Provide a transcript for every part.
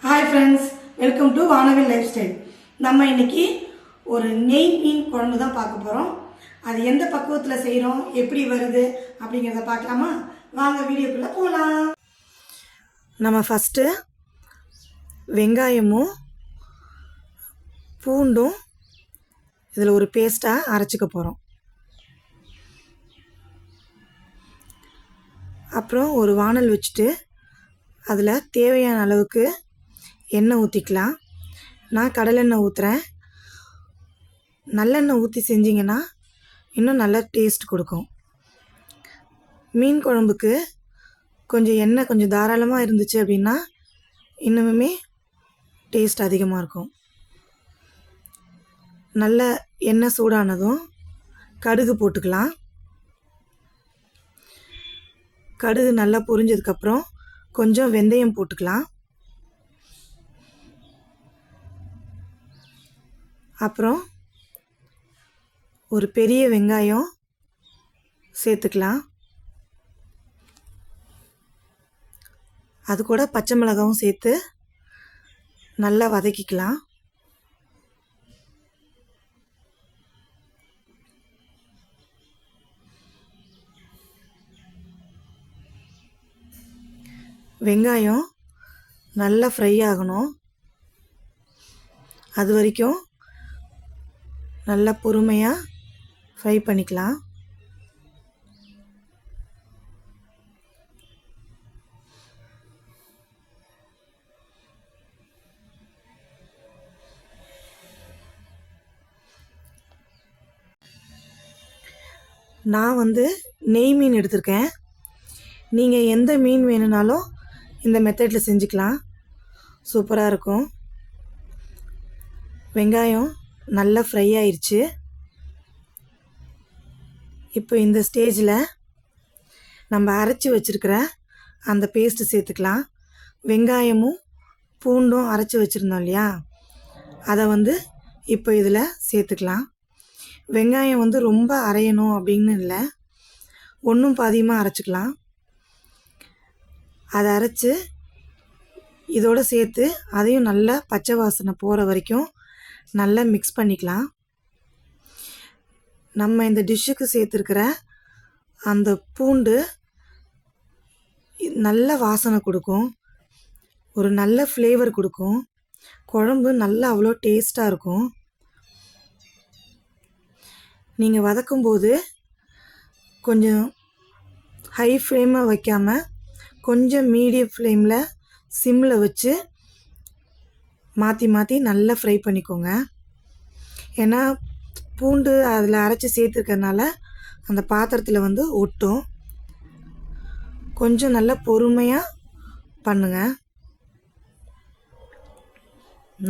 Hi friends, welcome to வானவில் life style. நம்ம இன்னைக்கு ஒரு நெய் மீன் குழம்பு தான் பார்க்க போகிறோம். அது எந்த பக்குவத்தில் செய்கிறோம், எப்படி வருது அப்படிங்கிறத பார்க்கலாமா? வாங்க வீடியோக்குள்ளே போகலாம். நம்ம ஃபஸ்ட்டு வெங்காயமும் பூண்டும் இதில் ஒரு பேஸ்ட்டாக அரைச்சிக்க போகிறோம். அப்புறம் ஒரு வானல் வச்சுட்டு அதில் தேவையான அளவுக்கு எண்ணெய் ஊற்றிக்கலாம். நான் கடலெண்ணெய் ஊற்றுறேன். நல்லெண்ணெய் ஊற்றி செஞ்சிங்கன்னா இன்னும் நல்லா டேஸ்ட் கொடுக்கும். மீன் குழம்புக்கு கொஞ்சம் எண்ணெய் கொஞ்சம் தாராளமாக இருந்துச்சு அப்படின்னா இன்னுமே டேஸ்ட் அதிகமாக இருக்கும். நல்ல எண்ணெய் சூடானதும் கடுகு போட்டுக்கலாம். கடுகு நல்லா பொரிஞ்சதுக்கப்புறம் கொஞ்சம் வெந்தயம் போட்டுக்கலாம். அப்புறம் ஒரு பெரிய வெங்காயம் சேர்த்துக்கலாம். அது கூட பச்சை மிளகாவும் சேர்த்து நல்லா வதக்கிக்கலாம். வெங்காயம் நல்லா ஃப்ரை ஆகணும். அது வரைக்கும் நல்லா பொறுமையாக ஃப்ரை பண்ணிக்கலாம். நான் நெய் மீன் எடுத்திருக்கேன். நீங்கள் எந்த மீன் வேணும்னாலும் இந்த மெத்தடில் செஞ்சுக்கலாம். சூப்பராக இருக்கும். வெங்காயம் நல்லா ஃப்ரை ஆயிடுச்சு. இப்போ இந்த ஸ்டேஜில் நம்ம அரைச்சி வச்சுருக்கிற அந்த பேஸ்ட்டு சேர்த்துக்கலாம். வெங்காயமும் பூண்டும் அரைச்சி வச்சுருந்தோம் இல்லையா, அதை இப்போ இதில் சேர்த்துக்கலாம். வெங்காயம் ரொம்ப அரையணும் அப்படின்னு இல்லை, ஒன்றும் பாதியமாக அரைச்சிக்கலாம். அதை அரைச்சி இதோடு சேர்த்து அதையும் நல்லா பச்சை வாசனை போகிற வரைக்கும் நல்லா மிக்ஸ் பண்ணிக்கலாம். நம்ம இந்த டிஷ்ஷுக்கு சேர்த்துருக்கிற அந்த பூண்டு நல்ல வாசனை கொடுக்கும், ஒரு நல்ல ஃப்ளேவர் கொடுக்கும். குழம்பு நல்லா அவ்வளோ டேஸ்ட்டாக இருக்கும். நீங்கள் வதக்கும்போது கொஞ்சம் ஹை ஃப்ளேமாக வைக்காமல் கொஞ்சம் மீடியம் ஃப்ளேமில் சிம்மில் வச்சு மாற்றி மாற்றி நல்லா ஃப்ரை பண்ணிக்கோங்க. ஏன்னா பூண்டு அதில் அரைச்சி சேர்த்துருக்கறனால அந்த பாத்திரத்தில் ஒட்டும். கொஞ்சம் நல்லா பொறுமையாக பண்ணுங்கள்.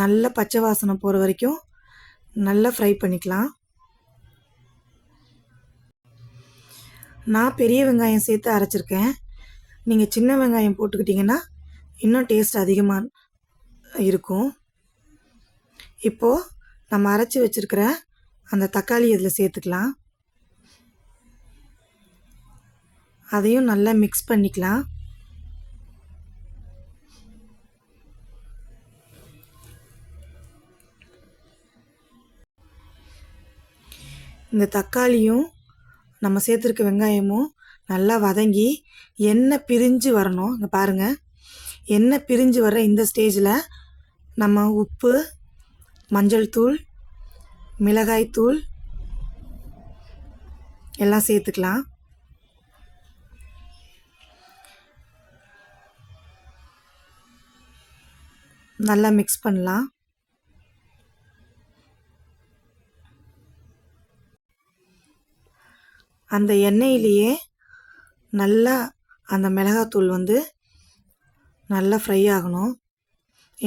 நல்ல பச்சை வாசனை போகிற வரைக்கும் நல்லா ஃப்ரை பண்ணிக்கலாம். நான் பெரிய வெங்காயம் சேர்த்து அரைச்சிருக்கேன். நீங்கள் சின்ன வெங்காயம் போட்டுக்கிட்டிங்கன்னா இன்னும் டேஸ்ட் அதிகமாக இருக்கும். இப்போது நம்ம அரைச்சி வச்சுருக்கிற அந்த தக்காளி இதில் சேர்த்துக்கலாம். அதையும் நல்லா மிக்ஸ் பண்ணிக்கலாம். இந்த தக்காளியும் நம்ம சேர்த்துருக்க வெங்காயமும் நல்லா வதங்கி எண்ணெய் பிரிஞ்சு வரணும். இங்கே பாருங்கள், எண்ணெய் பிரிஞ்சு வர்ற இந்த ஸ்டேஜில் நம்ம உப்பு, மஞ்சள் தூள், மிளகாய் தூள் எல்லாம் சேர்த்துக்கலாம். நல்லா மிக்ஸ் பண்ணலாம். அந்த எண்ணெயிலேயே நல்லா அந்த மிளகாத்தூள் நல்லா ஃப்ரை ஆகணும்.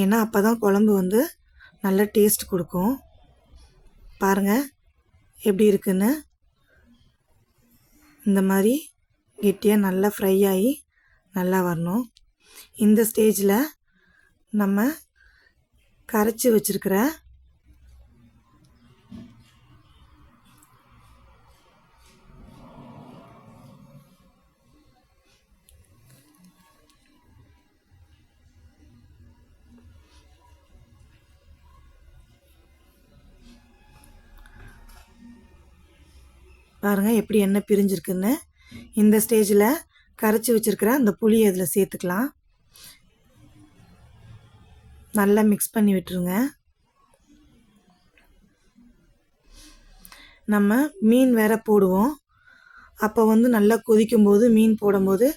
ஏன்னா அப்போ தான் குழம்பு நல்ல டேஸ்ட் கொடுக்கும். பாருங்கள் எப்படி இருக்குன்னு. இந்த மாதிரி கெட்டியாக நல்லா ஃப்ரை ஆகி நல்லா வரணும். இந்த ஸ்டேஜில் நம்ம கரைச்சி வச்சுருக்கிற பாருங்கள் எப்படி எண்ணெய் பிரிஞ்சிருக்குன்னு. இந்த ஸ்டேஜில் கரைச்சி வச்சுருக்கிற அந்த புளியை இதில் சேர்த்துக்கலாம். நல்லா மிக்ஸ் பண்ணி விட்டுருங்க. நம்ம மீன் வேற போடுவோம். அப்போ நல்லா கொதிக்கும்போது மீன் போடும்போது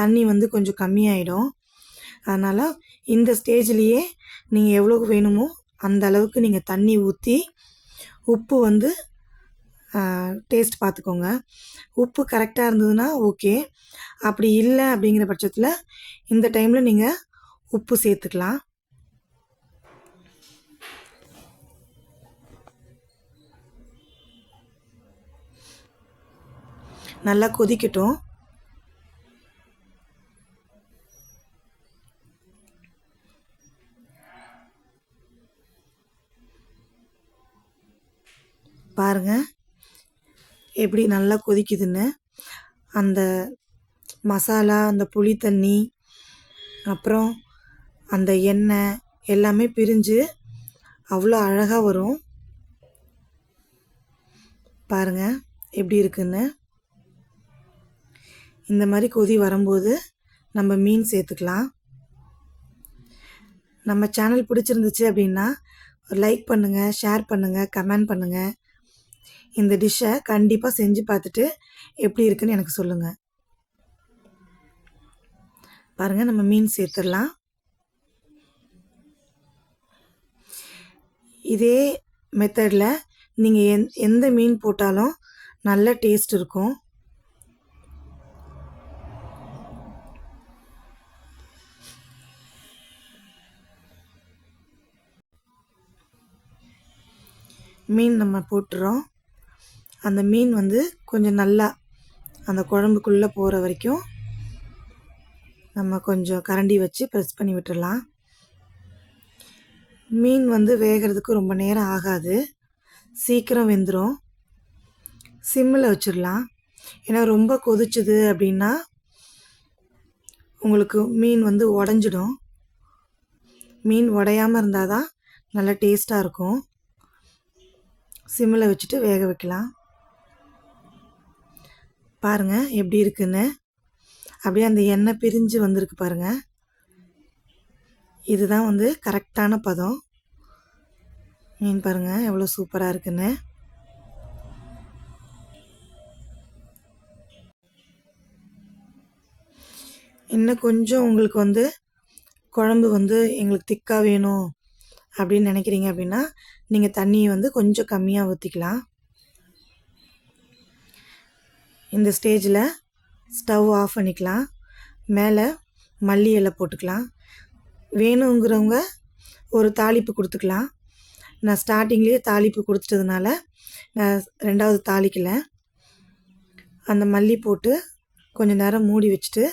தண்ணி கொஞ்சம் கம்மியாயிடும். அதனால் இந்த ஸ்டேஜ்லேயே நீங்கள் எவ்வளோ வேணுமோ அந்த அளவுக்கு நீங்கள் தண்ணி ஊற்றி உப்பு டேஸ்ட் பார்த்துக்கோங்க. உப்பு கரெக்டாக இருந்ததுன்னா ஓகே. அப்படி இல்லை அப்படிங்கிற பட்சத்தில் இந்த டைமில் நீங்கள் உப்பு சேர்த்துக்கலாம். நல்லா கொதிக்கட்டும். பாருங்கள் எப்படி நல்லா கொதிக்குதுன்னு. அந்த மசாலா, அந்த புளி தண்ணி, அப்புறம் அந்த எண்ணெய் எல்லாமே பிரிஞ்சு அவ்வளோ அழகாக வரும். பாருங்கள் எப்படி இருக்குன்னு. இந்த மாதிரி கொதி வரும்போது நம்ம மீன் சேர்த்துக்கலாம். நம்ம சேனல் பிடிச்சிருந்துச்சு அப்படின்னா லைக் பண்ணுங்கள், ஷேர் பண்ணுங்கள், கமெண்ட் பண்ணுங்கள். இந்த டிஷ்ஷை கண்டிப்பாக செஞ்சு பார்த்துட்டு எப்படி இருக்குன்னு எனக்கு சொல்லுங்கள். பாருங்கள் நம்ம மீன் சேர்த்துடலாம். இதே மெத்தடில் நீங்கள் எந்த மீன் போட்டாலும் நல்ல டேஸ்ட் இருக்கும். மீன் நம்ம போட்டுறோம். அந்த மீன் கொஞ்சம் நல்லா அந்த குழம்புக்குள்ளே போகிற வரைக்கும் நம்ம கொஞ்சம் கரண்டி வச்சு ப்ரெஸ் பண்ணி விட்டுடலாம். மீன் வேகிறதுக்கு ரொம்ப நேரம் ஆகாது, சீக்கிரம் வெந்துடும். சிம்மில் வச்சிடலாம். ஏன்னா ரொம்ப கொதிச்சுது அப்படின்னா உங்களுக்கு மீன் உடஞ்சிடும். மீன் உடையாமல் இருந்தால் தான் நல்லா டேஸ்ட்டாக இருக்கும். சிம்மில் வச்சுட்டு வேக வைக்கலாம். பாருங்கள் எப்படி இருக்குன்னு. அப்படியே அந்த எண்ணெய் பிரிஞ்சு வந்திருக்கு பாருங்கள். இதுதான் கரெக்டான பதம். மீன் பாருங்கள் எவ்வளோ சூப்பராக இருக்குன்னு. இன்னும் கொஞ்சம் உங்களுக்கு குழம்பு எங்களுக்கு திக்காக வேணும் அப்படின்னு நினைக்கிறீங்க அப்படின்னா நீங்கள் தண்ணியை கொஞ்சம் கம்மியாக ஊற்றிக்கலாம். இந்த ஸ்டேஜில் ஸ்டவ் ஆஃப் பண்ணிக்கலாம். மேலே மல்லி இலை போட்டுக்கலாம். வேணுங்கிறவங்க ஒரு தாளிப்பு கொடுத்துக்கலாம். நான் ஸ்டார்டிங்லேயே தாளிப்பு கொடுத்துட்டதுனால நான் ரெண்டாவது தாளிக்கலை. அந்த மல்லி போட்டு கொஞ்சம் நேரம் மூடி வச்சுட்டு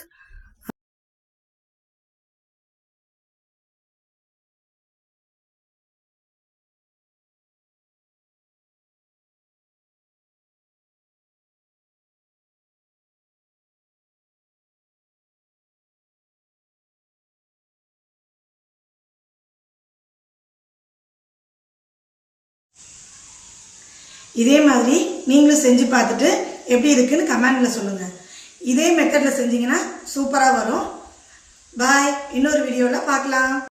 இதே மாதிரி நீங்களும் செஞ்சு பார்த்துட்டு எப்படி இருக்குன்னு கமெண்டில் சொல்லுங்கள். இதே மெத்தடில் செஞ்சிங்கன்னா சூப்பராக வரும். பாய். இன்னொரு வீடியோவில் பார்க்கலாம்.